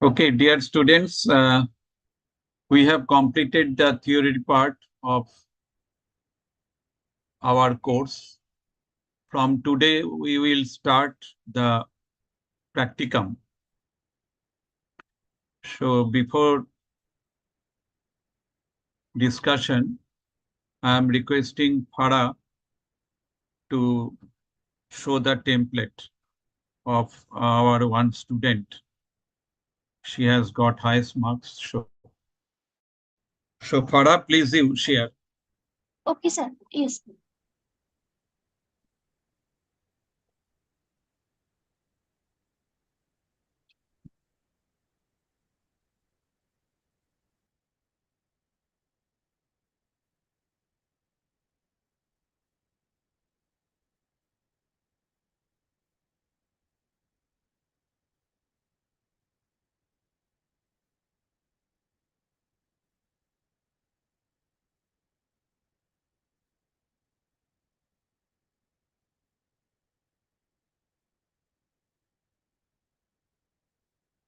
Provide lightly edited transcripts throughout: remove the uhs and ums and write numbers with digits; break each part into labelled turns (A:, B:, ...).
A: Okay, dear students, we have completed the theory part of our course. From today, we will start the practicum. So before discussion, I am requesting Farah to show the template of our one student. She has got highest marks. So Farah, please you share.
B: Okay, sir. Yes.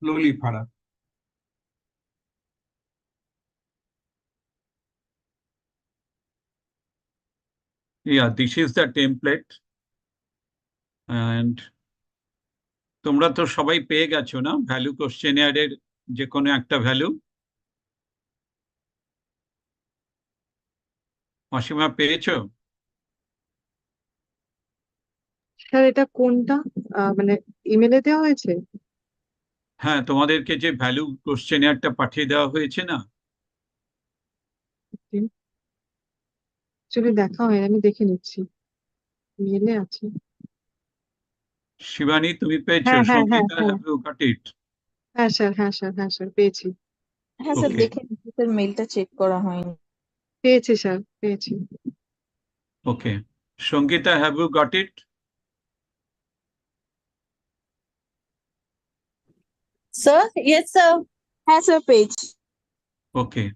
A: Slowly, Farah. Yeah, this is the template. And তোমরা তো সবাই পেয়ে গেছো না value কোশ্চেনিয়ারের যে কোনো একটা value? Asima পেয়েছো?
C: স্যার এটা কোনটা মানে ইমেলে দেওয়া হয়েছে?
A: হ্যাঁ, তোমাদেরকে যে ভ্যালু কোশ্চেনিয়ারটা পাঠিয়ে দেওয়া হয়েছে না?
C: চলে দেখা হয়, আমি দেখে নিচ্ছি। মেলে আছে।
A: শিবানী, তুমি পেয়েছো?
C: হ্যাঁ হ্যাঁ হ্যাঁ
A: সঙ্গীতা,
C: হ্যাঁ
A: have you got it?
C: হ্যাঁ স্যার, হ্যাঁ স্যার, হ্যাঁ স্যার পেয়েছি।
D: হ্যাঁ স্যার,
A: Okay.
D: দেখে নিচ্ছি স্যার, মেইলটা চেক করা হয়নি।
C: পেয়েছি স্যার, পেয়েছি।
A: Okay. Sangeeta, have you got it?
D: Sir, yes sir. হ্যাঁ স্যার, পেয়েছি।
A: Okay.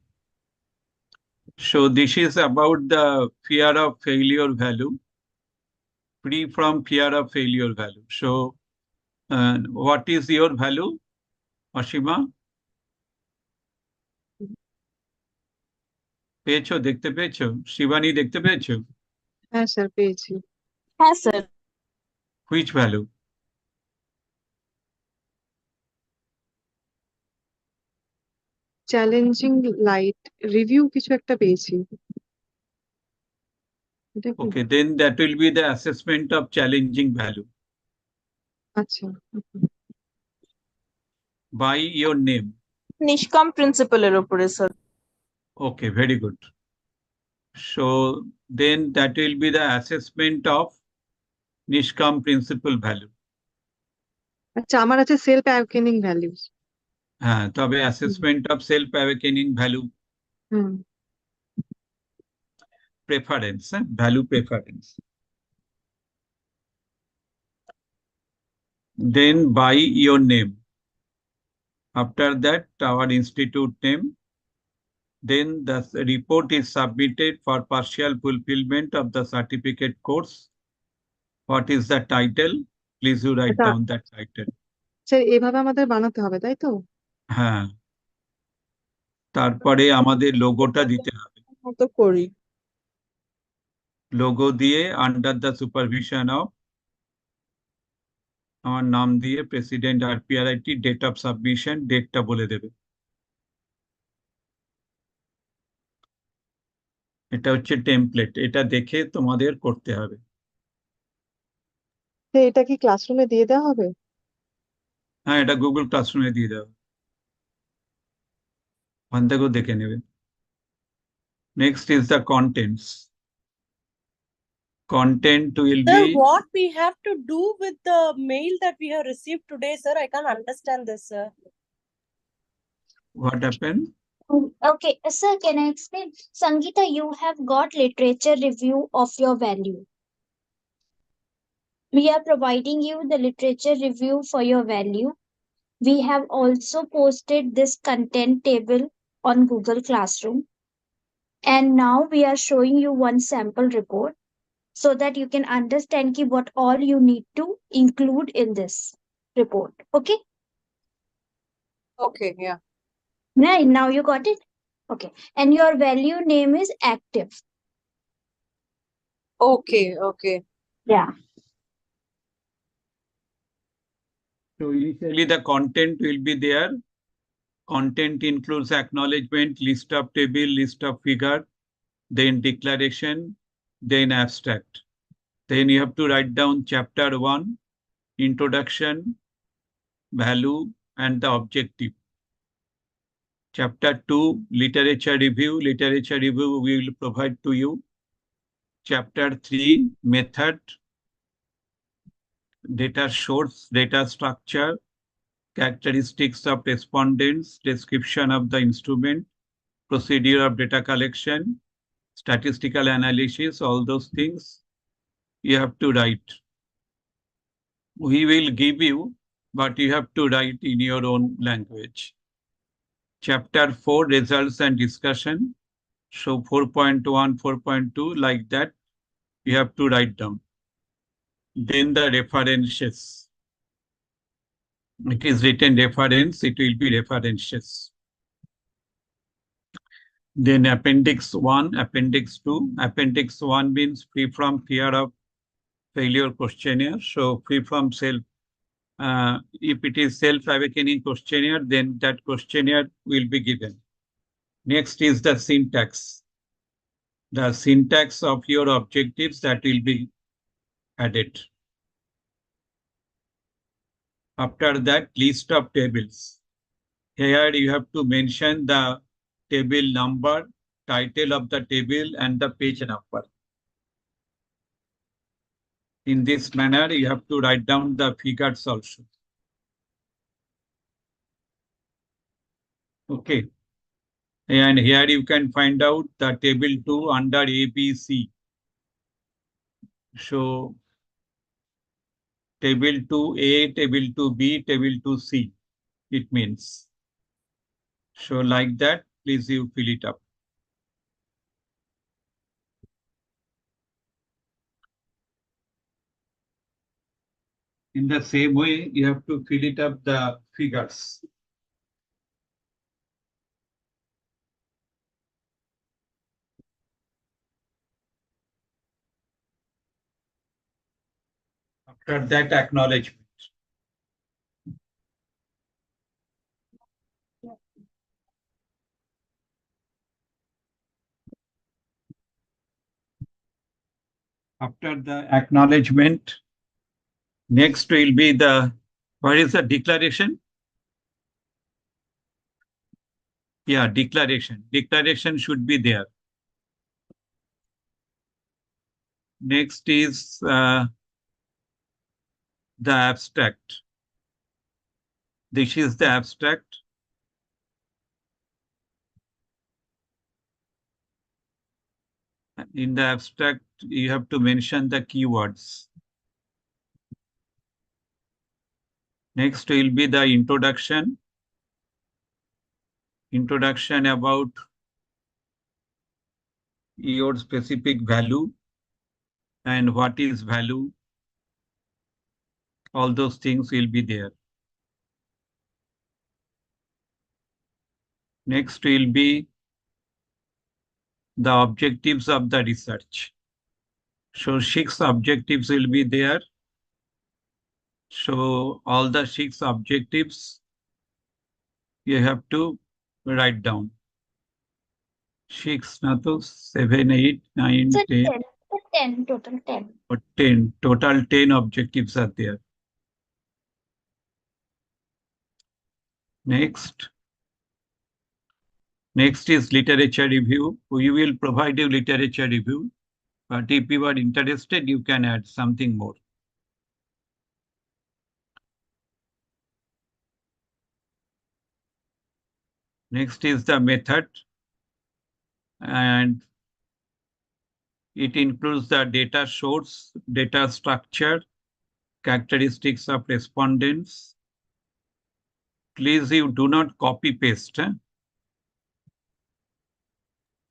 A: So this is about the fear of failure value, free from fear of failure value. So what is your value, Asima? পেয়েছো? দেখতে পেয়েছো? শিবানী, দেখতে পেয়েছো?
C: হ্যাঁ sir পেয়েছি।
D: হ্যাঁ sir.
A: Which value?
C: Challenging light review কিছু একটা পেয়েছি। এটা কি?
A: Okay, then that will be the assessment of challenging value
C: আচ্ছা,
A: by your name.
D: নিষ্কাম প্রিন্সিপালের উপরে sir.
A: Okay, very good. So then that will be the assessment of Nishkam principal value.
C: আচ্ছা আমার আছে সেলফ অ্যাওয়েকেনিং ভ্যালুস।
A: হ্যাঁ, তবে assessment of self awakening value
C: hmm,
A: preference, value preference. Then by your name. After that, our institute name. Then the report is submitted for partial fulfillment of the certificate course. What is the title? Please you write down that title.
C: Sir এভাবে আমাদের বানাতে হবে তাই তো?
A: হ্যাঁ, তারপরে আমাদের লোগোটা দিতে হবে।
D: মতো করি।
A: লোগো দিয়ে আন্ডার দ্য সুপারভিশন অফ আমার নাম দিয়ে president RPRIT, date of submission, ডেটটা বলে দেবে। এটা হচ্ছে টেমপ্লেট, এটা দেখে তোমাদের করতে হবে।
C: এটা কি ক্লাসরুমে দিয়ে দেওয়া হবে?
A: হ্যাঁ, এটা গুগল ক্লাসরুমে দিয়ে দেবে, ওখান থেকেও দেখে নেবে। Next is the contents. Content will
E: Sir,
A: be
E: what we have to do with the mail that we have received today, sir? I can't understand this, sir.
A: what happened.
B: Okay, sir, can I explain? Sangeeta, you have got literature review of your value. We are providing you the literature review for your value. We have also posted this content table on Google Classroom. And now we are showing you one sample report so that you can understand what all you need to include in this report. Okay?
C: Okay, yeah.
B: Right, now you got it? Okay. And your value name is active.
C: Okay, okay.
B: Yeah.
A: So initially the content will be there. Content includes acknowledgement, list of table, list of figure, then declaration, then abstract. Then you have to write down chapter 1, introduction, value, and the objective. Chapter 2, literature review. Literature review we will provide to you. Chapter 3, method, data source, data structure, characteristics of respondents, description of the instrument, procedure of data collection, statistical analysis, all those things you have to write. We will give you, but you have to write in your own language. Chapter 4, results and discussion. So 4.1, 4.2, like that, you have to write down. Then the references. It is written reference, it will be references. Then appendix 1, appendix 2. Appendix 1 means free from fear of failure questionnaire. So free from self. If it is self-awakening questionnaire, then that questionnaire will be given. Next is the syntax. The syntax of your objectives that will be added. After that, list of tables. Here you have to mention the table number, title of the table, and the page number. In this manner, you have to write down the figures also. Okay. And here you can find out the table 2 under ABC. So table 2A, table 2B, table 2C, it means. So like that, please you fill it up. In the same way, you have to fill it up the figures. After that, acknowledgement. After the acknowledgement, next will be the, what is the declaration? Yeah, declaration. Declaration should be there. Next is the abstract. This is the abstract. In the abstract, you have to mention the keywords. Next will be the introduction. Introduction about your specific value and what is value. All those things will be there. Next will be the objectives of the research. So 6 objectives will be there. So all the 6 objectives you have to write down. 6, not 7, 8, 9,
B: So
A: 10.
B: 10, 10, total 10.
A: Or 10. Total 10 objectives are there. Next. Next is literature review. We will provide you literature review. But if you are interested, you can add something more. Next is the method. And it includes the data source, data structure, characteristics of respondents. Please, you do not copy paste.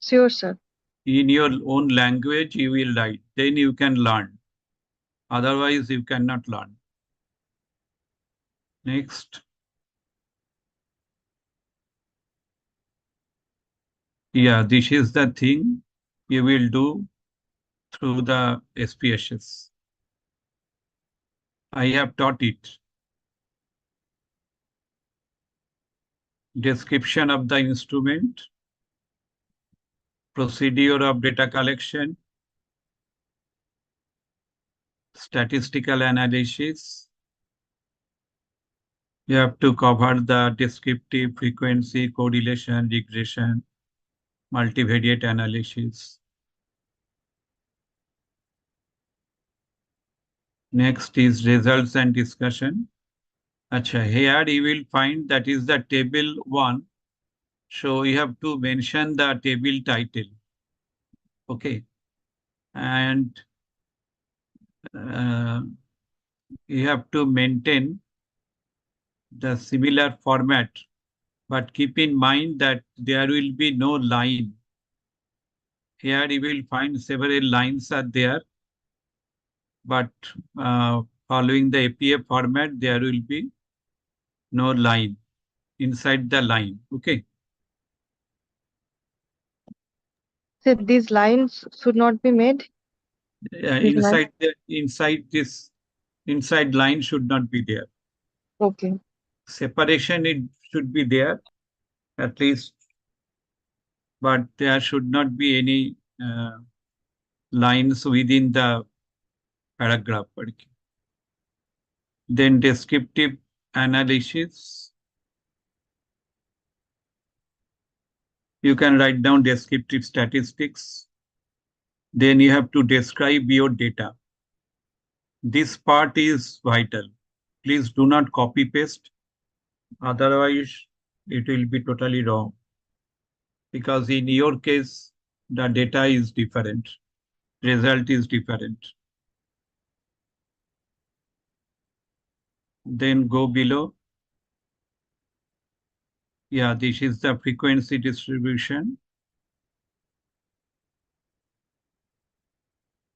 C: Sure, sir.
A: In your own language, you will write. Then you can learn. Otherwise, you cannot learn. Next. Yeah, this is the thing you will do through the SPSS. I have taught it. Description of the instrument, procedure of data collection, statistical analysis. You have to cover the descriptive, frequency, correlation, regression, multivariate analysis. Next is results and discussion. Acha, here you will find that is the table 1. So you have to mention the table title. Okay. And you have to maintain the similar format, but keep in mind that there will be no line. Here you will find several lines are there, but following the APA format, there will be no line inside the line. Okay.
C: So these lines should not be made. These lines.
A: Inside line should not be there.
C: Okay.
A: Separation it should be there at least, but there should not be any lines within the paragraph. Then descriptive analysis. You can write down descriptive statistics. Then you have to describe your data. This part is vital. Please do not copy paste. Otherwise, it will be totally wrong. Because in your case, the data is different. Result is different. Then go below. Yeah, this is the frequency distribution.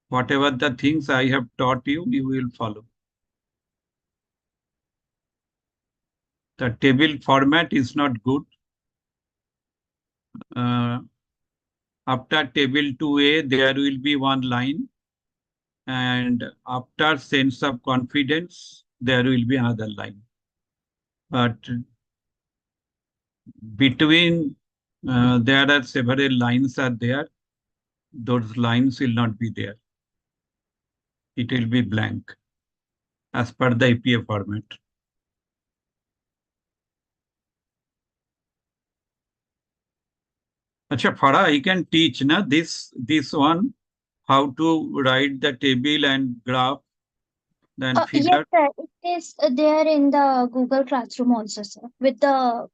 A: Whatever the things I have taught you, you will follow. The table format is not good. After table 2A, there will be one line. And after sense of confidence, there will be another line. But between, there are several lines are there. Those lines will not be there. It will be blank as per the APA format. Acha, Farah, I can teach na this one, how to write the table and graph, then
B: Yes,
A: figure.
B: sir. It is there in the Google Classroom also, sir, with the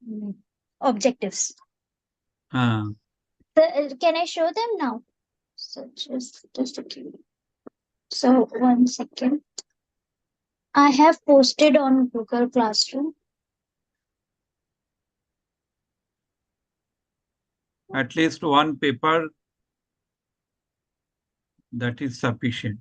B: objectives.
A: Uh,
B: Can I show them now? So just a few. So 1 second. I have posted on Google Classroom.
A: at least one paper, that is sufficient.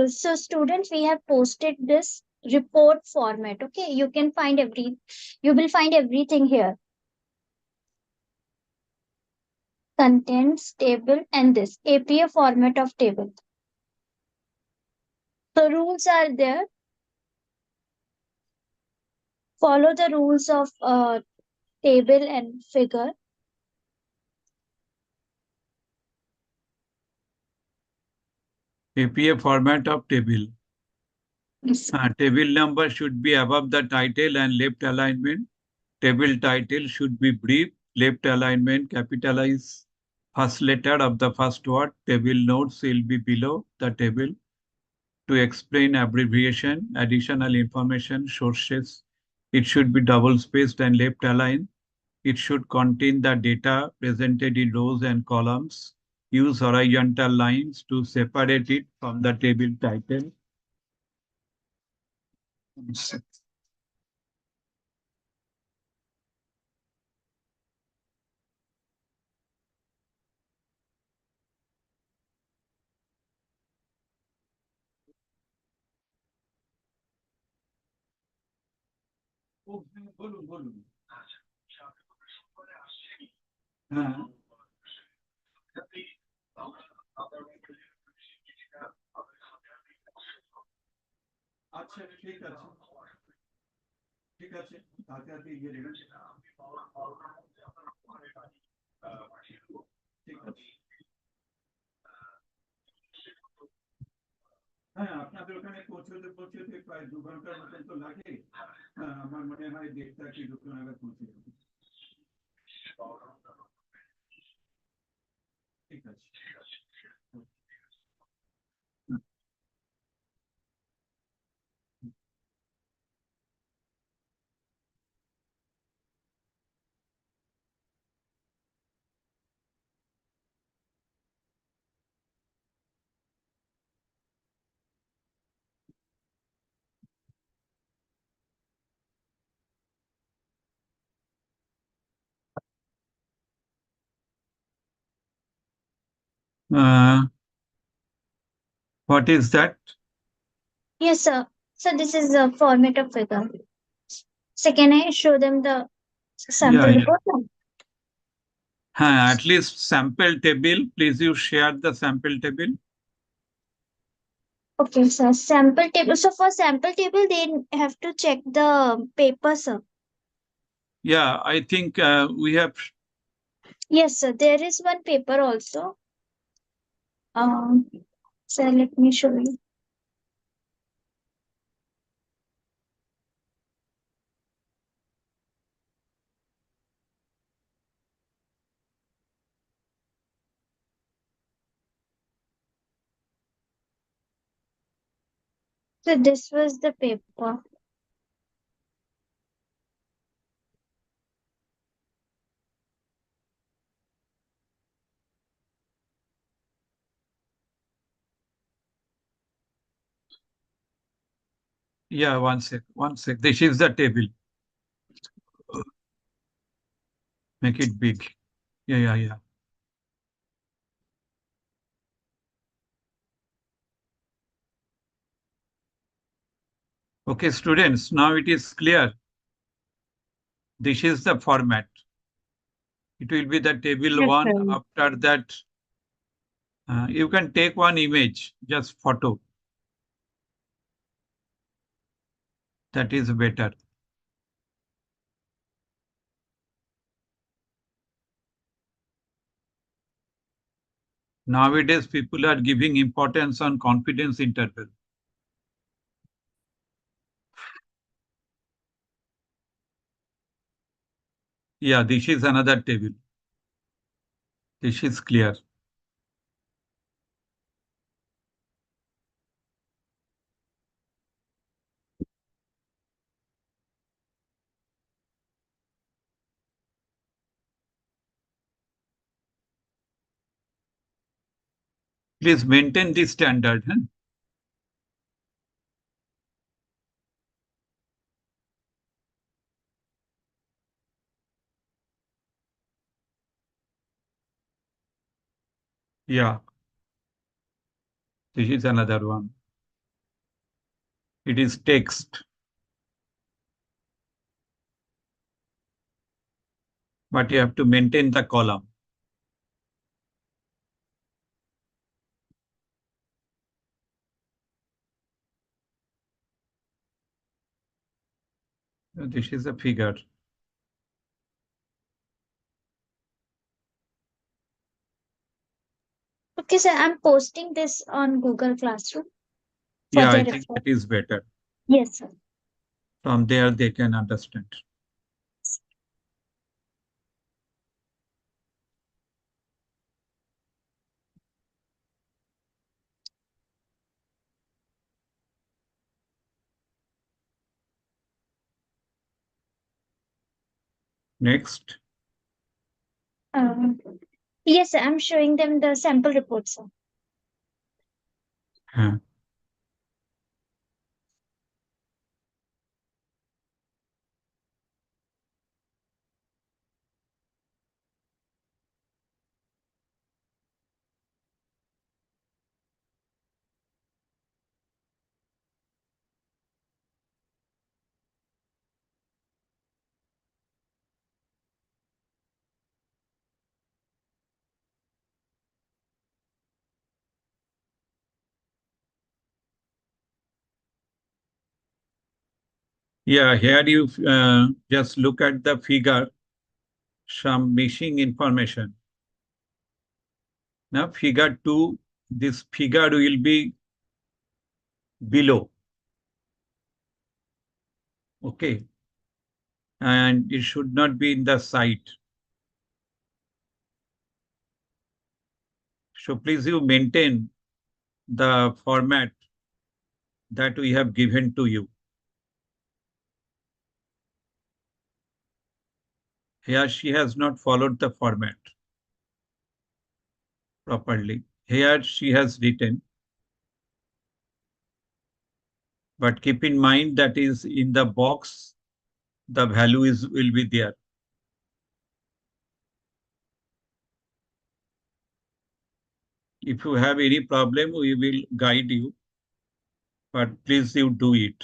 B: So students, we have posted this report format. Okay, you will find everything here. Contents, table, and this APA format of table. So rules are there. Follow the rules of table and figure.
A: APA format of table.
B: Yes.
A: Table number should be above the title and left alignment. Table title should be brief, left alignment, capitalize first letter of the first word. Table notes will be below the table. To explain abbreviation, additional information, sources, it should be double spaced and left aligned. It should contain the data presented in rows and columns. Use horizontal lines to separate it from the table title. বলুন বলুন। হ্যাঁ আচ্ছা ঠিক আছে ঠিক আছে তাড়াতাড়ি গিয়ে নেবেন। ঠিক আছে হ্যাঁ আপনাদের ওখানে পৌঁছতে পৌঁছতে প্রায় 2 ঘন্টার মতন তো লাগে। আমার মনে হয় 1:30 কি 2 নাগাদ পৌঁছে যাবে। ঠিক আছে what is that?
B: Yes, sir. So this is the format of figure. So can I show them the sample
A: Yeah.
B: report now?
A: At least sample table. Please you share the sample table.
B: Okay, sir. Sample table. So for sample table, they have to check the paper, sir.
A: Yeah, I think we have.
B: Yes, sir. There is one paper also. Um, so let me show you. So this was the paper.
A: Yeah, one sec. This is the table. Make it big. Yeah. Okay, students, now it is clear. This is the format. It will be the table
C: Yes,
A: one.
C: sir.
A: After that, you can take one image, just photo. That is better. Nowadays, people are giving importance on confidence interval. Yeah, this is another table. This is clear. Please maintain this standard. Huh? Yeah, this is another one. It is text. But you have to maintain the column. This is a figure.
B: Okay, sir. I'm posting this on Google Classroom for
A: Yeah, I
B: their
A: think
B: reference.
A: that is better.
B: Yes, sir.
A: From there, they can understand. Next.
B: Um, yes, sir. I'm showing them the sample report, sir.
A: Huh. Yeah, here you just look at the figure, some missing information. Now, figure 2, this figure will be below. Okay. And it should not be in the site. So please you maintain the format that we have given to you. Here she has not followed the format properly. Here she has written, but keep in mind that is in the box, the value will be there. If you have any problem, we will guide you, but please you do it.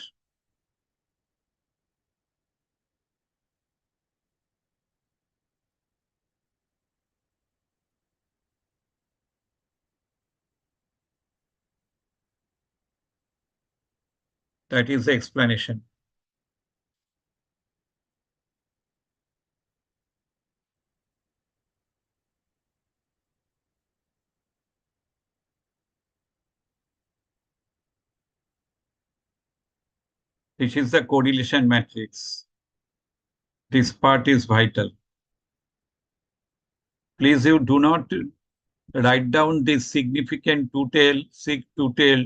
A: That is the explanation. This is the correlation matrix. This part is vital. Please you do not write down this significant two-tail, sig two-tail.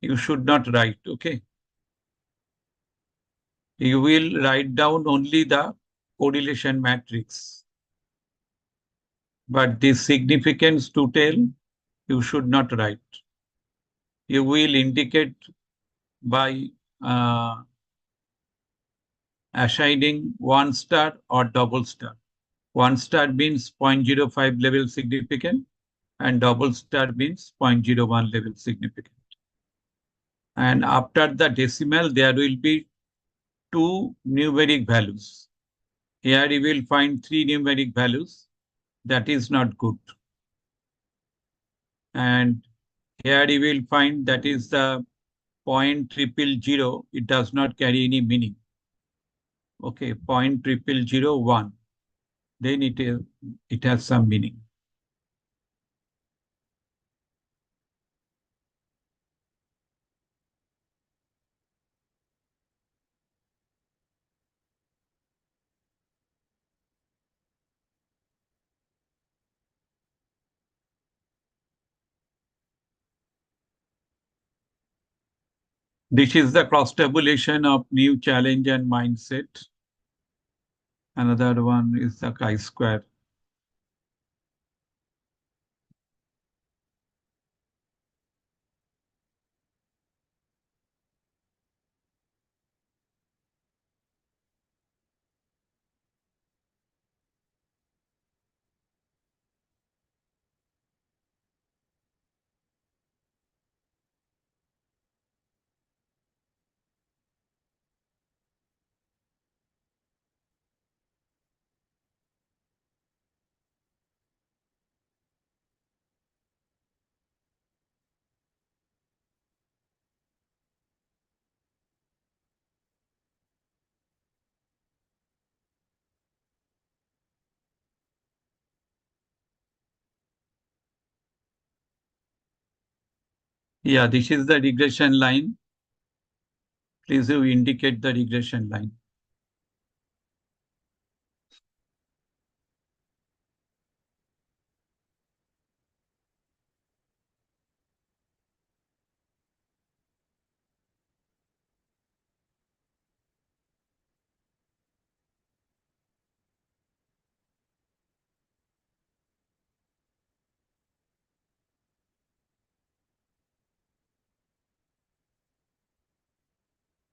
A: You should not write, okay? You will write down only the correlation matrix. But this significance two-tail, you should not write. You will indicate by assigning 1 star or double star. 1 star means 0.05 level significant and double star means 0.01 level significant. And after the decimal, there will be 2 numeric values. Here you will find 3 numeric values. That is not good. And here you will find that is the 0.000. It does not carry any meaning. Okay, 0.0001. Then it has some meaning. This is the cross-tabulation of new challenge and mindset. Another one is the chi-square. Yeah, this is the regression line. Please you indicate the regression line.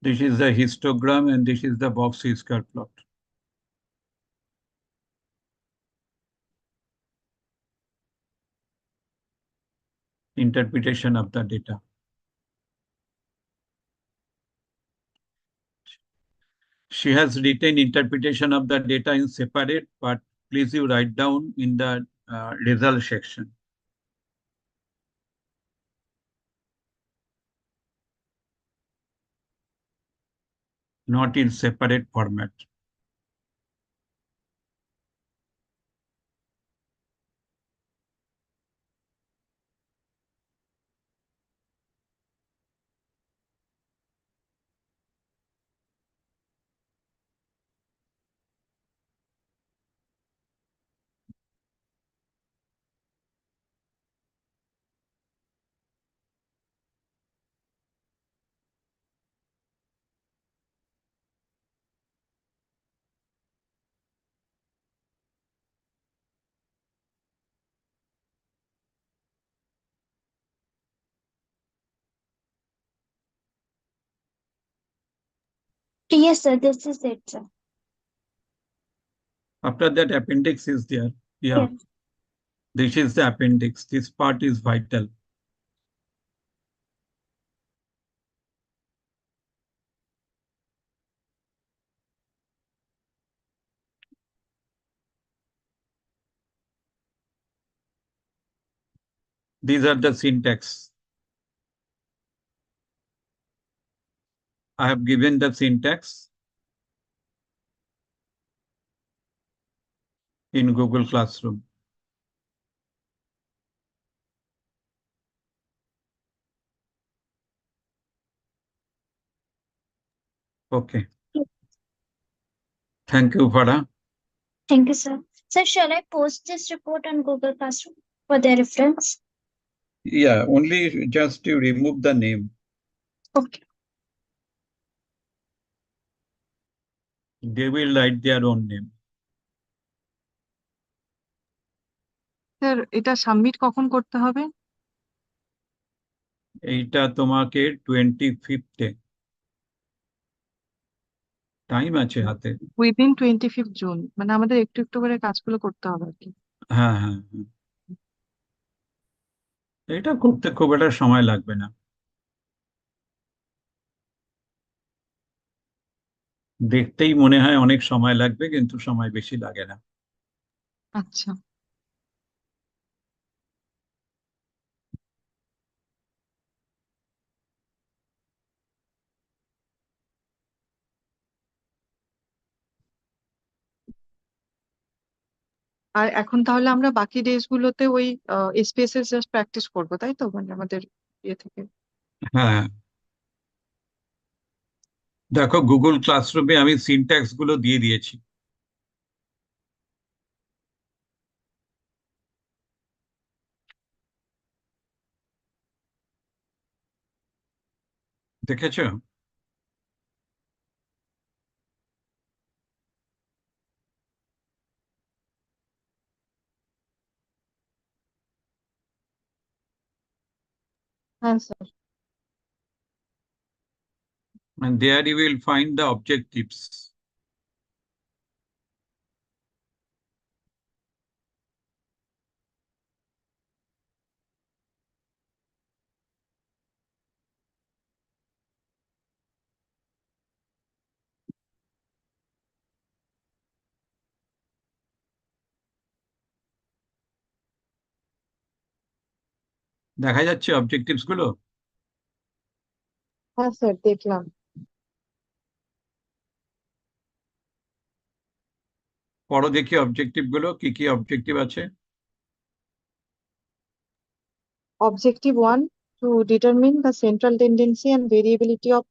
A: This is the histogram and this is the box square plot. Interpretation of the data. She has written interpretation of the data in separate, but please you write down in the result section. not in separate format.
B: Yes, sir. This is it, sir.
A: After that, appendix is there. Yeah.
B: Yes.
A: This is the appendix. This part is vital. These are the syntax. I have given the syntax in Google Classroom. Okay. Thank you, Farah.
B: Thank you, sir. Sir, shall I post this report on Google Classroom for their reference?
A: Yeah, only just to remove the name.
B: Okay.
A: They will write their own name.
C: Sir এটা submit কখন করতে হবে?
A: এইটা তোমাকে 25th time আছে হাতে।
C: Within 25th June, মানে আমাদের একটু একটু করে কাজগুলো করতে হবে আর কি।
A: হ্যাঁ হ্যাঁ, এটা করতে খুব একটা সময় লাগবে না। দেখতেই মনে হয় অনেক সময় লাগবে, কিন্তু সময় বেশি লাগে না।
C: আচ্ছা, আর এখন তাহলে আমরা বাকি ডেজ গুলোতে ওই এসপিএসএস জাস্ট প্র্যাকটিস করবো, তাই তো? মানে আমাদের ইয়ে থেকে।
A: হ্যাঁ, দেখো গুগল ক্লাসরুমে আমি সিনট্যাক্স গুলো দিয়ে দিয়েছি। দেখেছো?
C: হ্যাঁ sir.
A: And there you will find the objectives. দেখা যাচ্ছে অবজেক্টিভস গুলো?
C: হ্যাঁ স্যার, দেখলাম।
A: পড়ো দেখি অবজেক্টিভ গুলো, কি কি অবজেক্টিভ আছে।
C: Objective 1, to determine the central tendency and variability of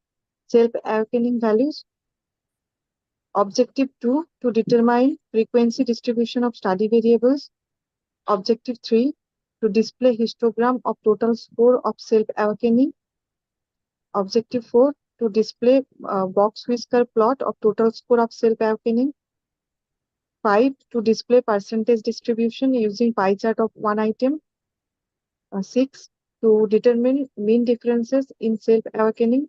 C: self-awakening values. Objective 2, to determine frequency distribution of study variables. Objective 3, to display histogram of total score of self-awakening. Objective 4, to display box whisker plot of total score of self-awakening. 5, to display percentage distribution using pie chart of one item. 6, to determine mean differences in self-awakening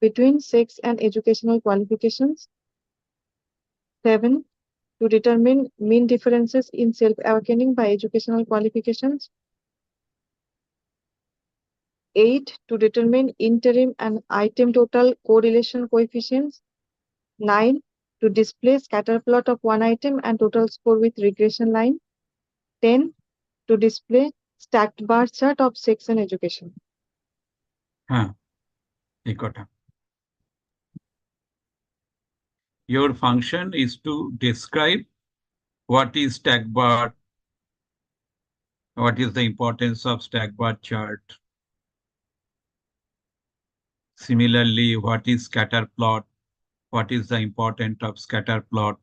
C: between sex and educational qualifications. 7, to determine mean differences in self-awakening by educational qualifications. 8, to determine interim and item total correlation coefficients. 9, to display scatter plot of one item and total score with regression line. 10, to display stacked bar chart of sex and education.
A: হ্যাঁ, এই কটা। your function is to describe what is stack bar, what is the importance of stack bar chart. Similarly, what is scatter plot, what is the importance of scatter plot,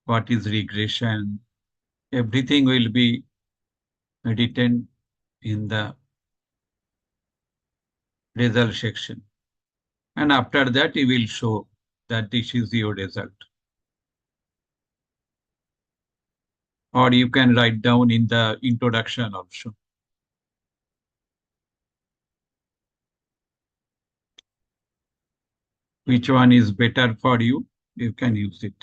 A: what is regression. Everything will be written in the result section. And after that, you will show that this is your result. Or you can write down in the introduction also. Which one is better for you? You can use it.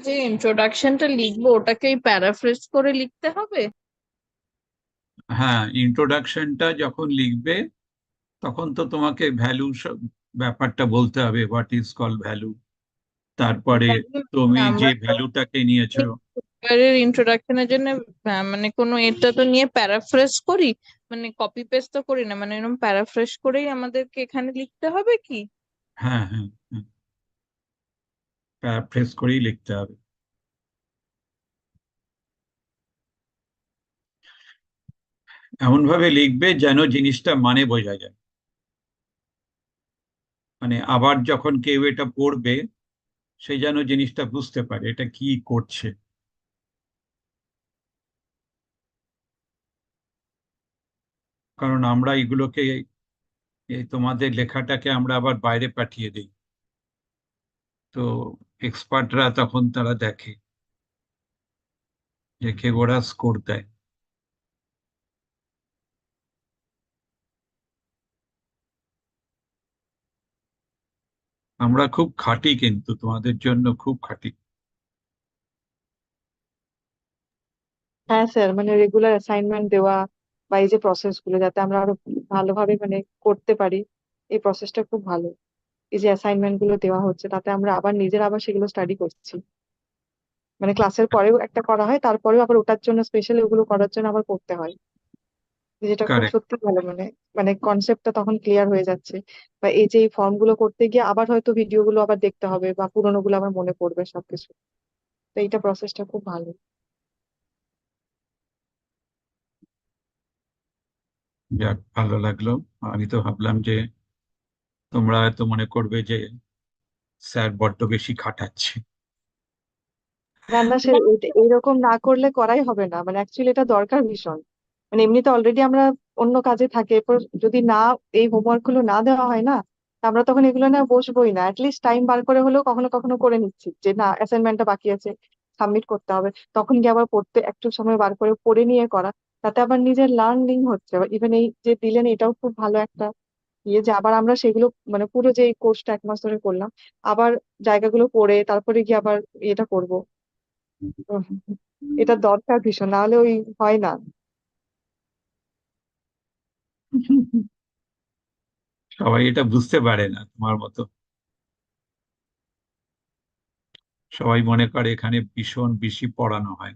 D: যে ইন্ট্রোডাকশনটা লিখবো ওটাকে paraphrase করে লিখতে হবে?
A: হ্যাঁ, ইন্ট্রোডাকশনটা যখন লিখবে তখন তো তোমাকে ভ্যালু ব্যাপারটা বলতে হবে, হোয়াট ইজ কল ভ্যালু। তারপরে তুমি যে ভ্যালুটাকে নিয়েছো,
D: এর ইন্ট্রোডাকশনের জন্য মানে কোনো এটা তো নিয়ে প্যারাফ্রেজ করি, মানে কপি পেস্ট তো করি না, মানে এরকম প্যারাফ্রেজ করেই আমাদেরকে এখানে লিখতে হবে কি?
A: হ্যাঁ হ্যাঁ হ্যাঁ, প্যারাফ্রেজ করেই লিখতে হবে। এমন ভাবে লিখবে যেন জিনিসটা মানে বোঝা যায়, মানে আবার যখন কেউ এটা পড়বে সে যেন জিনিসটা বুঝতে পারে এটা কি করছে। কারণ আমরা এগুলোকে, এই তোমাদের লেখাটাকে আমরা আবার বাইরে পাঠিয়ে দিই, তো এক্সপার্টরা তখন তারা দেখে, দেখে ওরা স্কোর দেয়। আমরা খুব খাটি, কিন্তু তোমাদের জন্য খুব খাটি।
C: হ্যাঁ স্যার, মানে রেগুলার অ্যাসাইনমেন্ট দেওয়া বা এই যে প্রসেস গুলো যাতে আমরা আরো ভালোভাবে মানে করতে পারি, এই প্রসেসটা খুব ভালো। এই যে অ্যাসাইনমেন্ট গুলো দেওয়া হচ্ছে তাতে আমরা আবার নিজেরা আবার সেগুলো স্টাডি করছি, মানে ক্লাসের পরেও একটা করা হয়, তারপরেও আবার ওটার জন্য স্পেশালি ওগুলো করার জন্য আবার করতে হয়, যেটা খুব
A: কারেক্ট।
C: সত্যি ভালো। মানে মানে কনসেপ্টটা তখন ক্লিয়ার হয়ে যাচ্ছে। বা এই যে এই ফর্ম গুলো করতে গিয়ে আবার হয়তো ভিডিও গুলো আবার দেখতে হবে বা পুরোনো গুলো আবার মনে পড়বে সবকিছু। তো এইটা প্রসেসটা খুব ভালো।
A: যাক, ভালো লাগলো। আমি তো ভাবলাম যে তোমরা হয়তো মনে করবে যে স্যার বড্ড বেশি খাটাচ্ছে।
C: না না সে এইরকম না করলে করাই হবে না, মানে অ্যাকচুয়ালি এটা দরকার ভীষণ। মানে এমনিতে অলরেডি আমরা অন্য কাজে থাকি, এরপর যদি না এই হোমওয়ার্ক গুলো না দেওয়া হয় না, তা আমরা তখন এগুলো না বসবোই না, অ্যাটলিস্ট টাইম বার করে হলেও কখনো কখনো করে নিচ্ছি যে না অ্যাসাইনমেন্টটা বাকি আছে, সাবমিট করতে হবে, তখন গিয়ে আবার পড়তে একটু সময় বার করে পড়ে নিয়ে করা। তাতে আবার নিজের লার্নিং হচ্ছে। ইভেন এই যে দিলেন এটাও খুব ভালো একটা ইয়ে, যে আবার আমরা সেগুলো মানে পুরো যে কোর্সটা 1 মাস ধরে করলাম, আবার জায়গাগুলো পড়ে তারপরে গিয়ে আবার এটা করব। উহ, এটা দরকার ভীষণ, না হলে ওই হয় না।
A: সবাই এটা বুঝতে পারে না তোমার মতো। সবাই মনে করে এখানে ভীষণ বেশি পড়ানো হয়।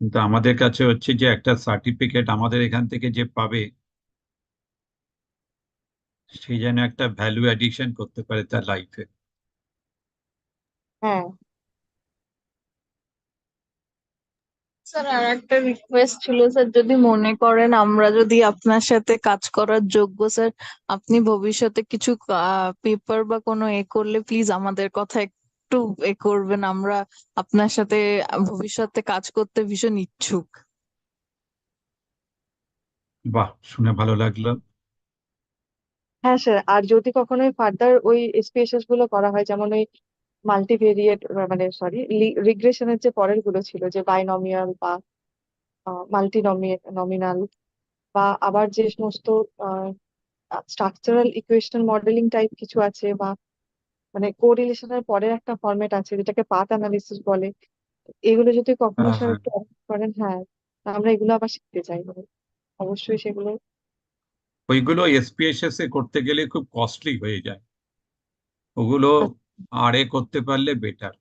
A: কিন্তু আমাদের কাছে হচ্ছে যে একটা সার্টিফিকেট আমাদের এখান থেকে যে পাবে, সেই যেন একটা ভ্যালু অ্যাডিশন করতে পারে তার লাইফে।
C: হ্যাঁ
D: স্যার আর একটা রিকোয়েস্ট ছিল স্যার, যদি মনে করেন আমরা যদি আপনার সাথে কাজ করার যোগ্য স্যার, আপনি ভবিষ্যতে কিছু পেপার বা কোনো করলে প্লিজ আমাদের কথা একটু করবেন। আমরা আপনার সাথে ভবিষ্যতে কাজ করতে ভীষণ ইচ্ছুক।
A: বাহ, শুনে ভালো লাগলো।
C: হ্যাঁ স্যার, আর যদি কখনোই ফার্দার ওই এসপিএসএস গুলো করা হয়, যেমন ওই মাল্টিভেরিয়েট মানে সরি রিগ্রেশনের যে পরের গুলো ছিল, যে বাইনমিয়াল বা মাল্টি নমিনাল, বা আবার যে সমস্ত স্ট্রাকচারাল ইকুয়েশন মডেলিং টাইপ কিছু আছে, বা মানে কোরিলেশনের পরের একটা ফরম্যাট আছে যেটাকে পাথ অ্যানালিসিস বলে, এগুলো যদি কখনো
A: হ্যাঁ
C: স্যার
A: হ্যাঁ,
C: একটু offer করেন, হ্যাঁ, তা আমরা এগুলো আবার শিখতে চাই, মানে অবশ্যই সেগুলো
A: ওইগুলো SPSS এ করতে গেলে খুব কস্টলি হয়ে যায়, ওগুলো আরে করতে পারলে বেটার।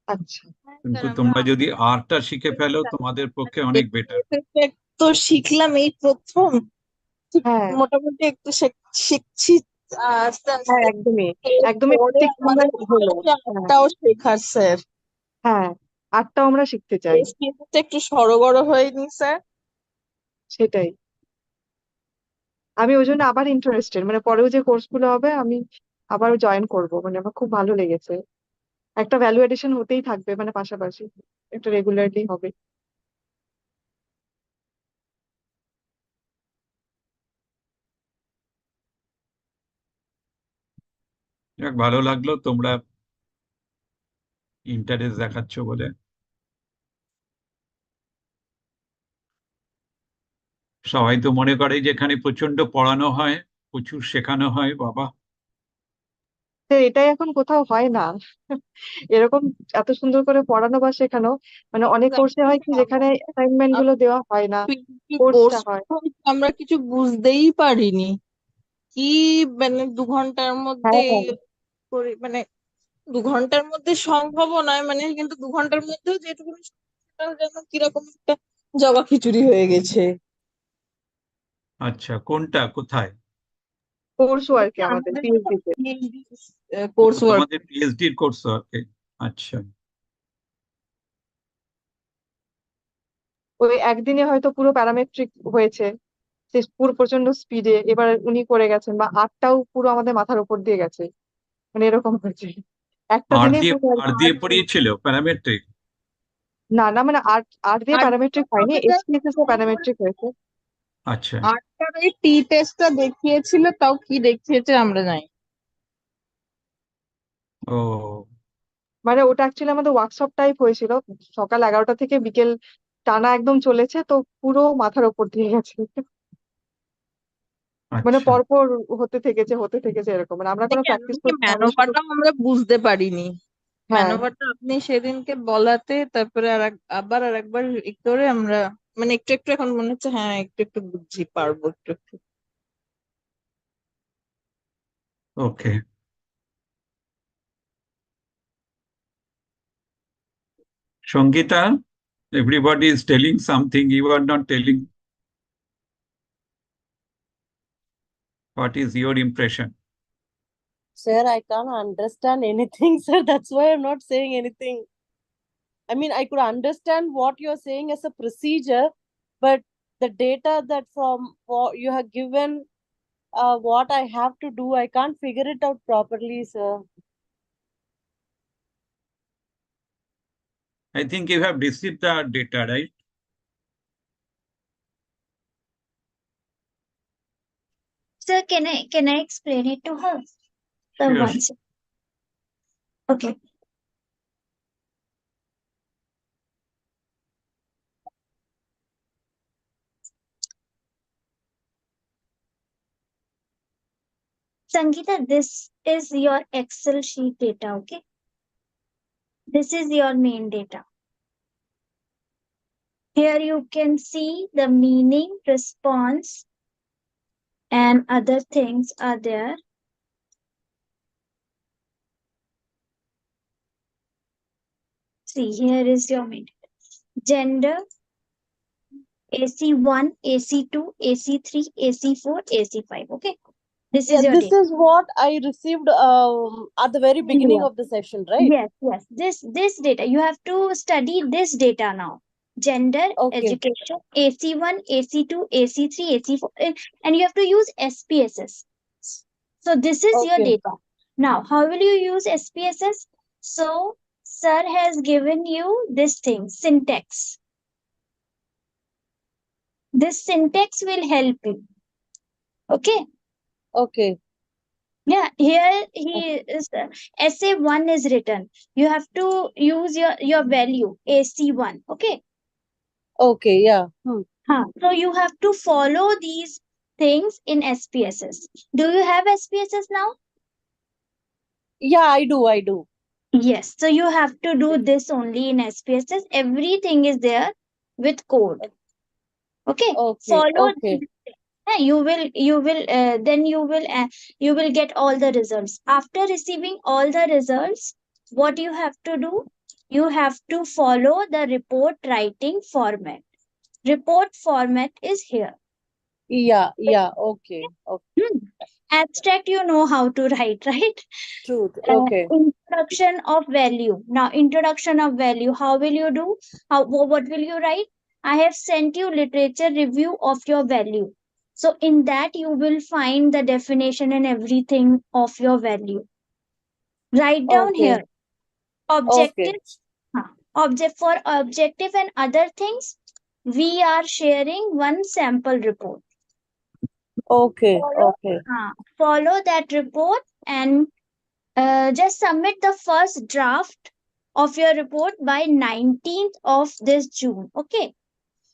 C: আচ্ছা।
A: কিন্তু তোমরা যদি আরটা শিখে ফেলো তোমাদের পক্ষে অনেক বেটার।
D: তো শিখলাম এই প্রথম,
C: হ্যাঁ
D: মোটামুটি একটু শিখছি আস্তে
C: হ্যাঁ
D: আস্তে।
C: একদমই একদমই
D: এরপরে
C: প্রত্যেকটা
D: আমাদের
C: হলো। হ্যাঁ
D: আরটাও শেখার স্যার।
C: হ্যাঁ, আরটাও আমরা শিখতে চাই।
D: SPSS একটু সড়গড় হয়নি স্যার।
C: সেটাই, আমি ওই জন্য আবার ইন্টারেস্টেড, মানে পরেও যে কোর্সগুলো হবে আমি আবার জয়েন করব, মানে আমার খুব ভালো লেগেছে। একটা ভ্যালু এডিশন হতেই থাকবে, মানে পাশাপাশি একটা রেগুলারলি হবে।
A: যাক, ভালো লাগলো তোমরা ইন্টারেস্ট দেখাচ্ছ বলে। সবাই তো মনে করে যে এখানে প্রচন্ড পড়ানো হয়, প্রচুর শেখানো হয়, বাবা।
C: তো এটাই এখন কোথাও হয় না এরকম এত সুন্দর করে পড়ানো বা শেখানো, মানে অনেক কোর্সে হয় কি যেখানে অ্যাসাইনমেন্ট গুলো দেওয়া হয় না, কোর্সটা
D: কোর্স
C: হয়।
D: আমরা কিছু বুঝতেই পারিনি কি, মানে 2 ঘন্টার মধ্যে
C: হ্যাঁ
D: এই করি, মানে 2 ঘন্টার মধ্যে সম্ভব নয়, মানে কিন্তু 2 ঘন্টার মধ্যেও যেটুকু সেটা যেন কিরকম একটা জগা খিচুড়ি হয়ে গেছে।
A: আচ্ছা, কোনটা কোথায়?
C: কোর্স ওয়ার্কে আমাদের পিএইচডি তে।
D: কোর্স
A: ও,
D: ওয়ার্ক।
A: তোমাদের PhD-র কোর্স ওকে। আচ্ছা।
C: ওই একদিনে হয়তো পুরো প্যারামেট্রিক হয়েছে, সে পুরো প্রচন্ড স্পিডে এবার উনি করে গেছেন, বা আর্টটাও পুরো আমাদের মাথার উপর দিয়ে গেছে, মানে এরকম হয়েছে একটা
A: আর
C: দিনে
A: দিয়ে
C: পুরো
A: আর দিয়ে পড়িয়েছিল প্যারামেট্রিক?
C: না না, মানে আর্ট আর্ট দিয়ে
D: আর
C: প্যারামেট্রিক হয়নি,
D: হবে just
C: এসপিএসএস এ প্যারামেট্রিক হয়েছে।
A: আচ্ছা।
D: আটটার ওই টি টেস্টটা দেখিয়েছিল, তাও কি দেখিয়েছে আমরা জানি।
A: ও
C: মানে ওটা অ্যাকচুয়ালি আমাদের ওয়ার্কশপ টাইপ হয়েছিল, সকাল 11টা থেকে বিকেল টানা একদম চলেছে, তো পুরো মাথার উপর দিয়ে গেছে মানে
A: আচ্ছা।
C: পরপর হতে থেকেছে এরকম, মানে আমরা কোনো
D: কেন
C: প্র্যাকটিস
D: কি
C: করতে পারিনি শুধু।
D: ম্যানোভারটা আমরা বুঝতে পারিনি,
C: হ্যাঁ
D: ম্যানোভারটা আপনি সেদিনকে বলাতে তারপরে আবার আর একবার করে আমরা, মানে একটু একটু এখন মনে হচ্ছে হ্যাঁ একটু একটু বুঝছি, পারবো একটু একটু।
A: ওকে। Sangita, everybody is telling something, you are not telling. What is your impression?
E: Sir, I can't understand anything, sir. That's why I'm not saying anything. I mean, I could understand what you're saying as a procedure, but the data that from what you have given, what I have to do, I can't figure it out properly, sir.
A: I think you have received the data, right?
B: Sir, can I explain it to her? Sir,
A: Sure.
B: once. Okay. Sangeeta, this is your Excel sheet data, okay? This is your main data. Here you can see the meaning, response, and other things are there. See, here is your main data. Gender, AC1, AC2, AC3, AC4, AC5, okay? This
E: Yeah,
B: is your
E: this
B: data.
E: is what I received at the very beginning
B: Yeah.
E: of the session, right?
B: Yes. This data. You have to study this data now. Gender,
E: Okay.
B: education, AC1, AC2, AC3, AC4, and you have to use SPSS. So this is your
E: Okay.
B: data. Now, how will you use SPSS? So, sir has given you this thing, syntax. This syntax will help you. Okay.
E: Okay.
B: Yeah, here he is SA1 is written. You have to use your value AC1. Okay.
E: Okay. Yeah.
B: So you have to follow these things in SPSS. Do you have SPSS now?
E: Yeah, I do. I do.
B: Yes. So you have to do this only in SPSS. Everything is there with code. Okay.
E: Okay.
B: Follow
E: Okay.
B: these things then you will get all the results. After receiving all the results, what you have to do? You have to follow the report writing format. Report format is here.
E: Yeah, okay.
B: Abstract, you know how to write, right?
E: Truth. Okay.
B: Introduction of value. Now, introduction of value. How will you do? What will you write? I have sent you literature review of your value. So in that you will find the definition and everything of your value. Write down
E: Okay.
B: here. Objective. Object for objective and other things. We are sharing one sample report.
E: Okay.
B: Follow that report and just submit the first draft of your report by 19th of this June. Okay.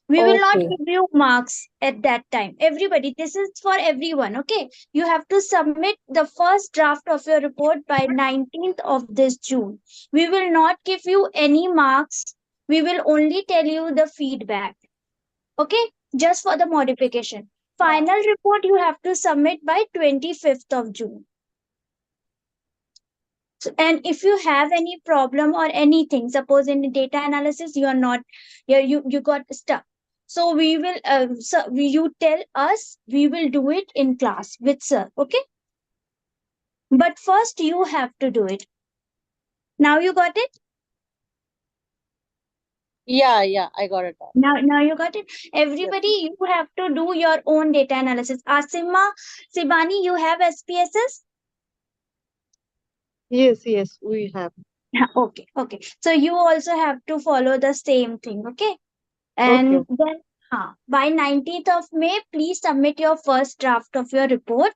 B: We will not
E: Okay.
B: give you marks at that time. Everybody, this is for everyone. Okay. You have to submit the first draft of your report by 19th of this June. We will not give you any marks. We will only tell you the feedback. Okay. Just for the modification. Final report you have to submit by 25th of June. So, and if you have any problem or anything, suppose in data analysis you are not, you got stuck. So we will, you tell us, we will do it in class with sir. Okay. But first you have to do it. Now you got it.
E: Yeah, I got it.
B: Now you got it. Everybody, you have to do your own data analysis. Asima, Sibani, you have SPSS.
C: Yes, we have.
B: Okay. So you also have to follow the same thing. Okay. And
C: Okay.
B: then by 19th of May, please submit your first draft of your report.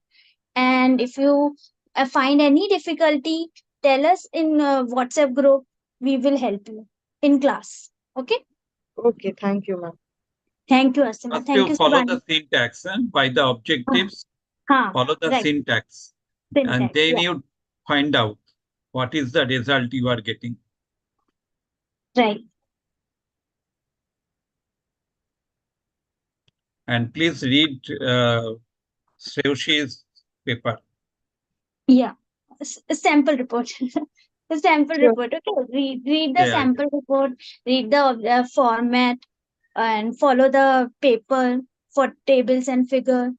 B: And if you find any difficulty, tell us in WhatsApp group. We will help you in class. Okay.
C: Okay, thank you, ma'am.
B: Thank you, Asima.
A: First
B: Thank
A: you
B: you,
A: follow
B: Subhani.
A: the syntax and by the objectives, follow the
B: Right.
A: syntax, and
B: Syntax.
A: then
B: Yeah.
A: you find out what is the result you are getting.
B: Right.
A: And please read Sreushi's paper.
B: Yeah. Sample report. The sample
C: Sure.
B: report. Okay. Read the
A: Yeah.
B: sample report. Read the format and follow the paper for tables and figure.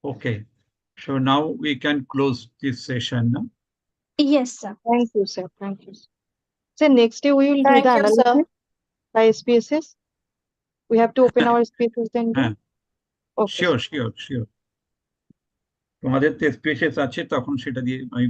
A: Okay. So now we can close this session. No?
B: Yes, sir.
C: Thank you, sir. Thank you. So next day we will do
E: Thank
C: the
E: you, sir.
C: analysis by SPSS. We have to open our SPSS then do. Okay.
A: Sure. তোমাদের তো SPSS আছে, তখন সেটা দিয়ে আমি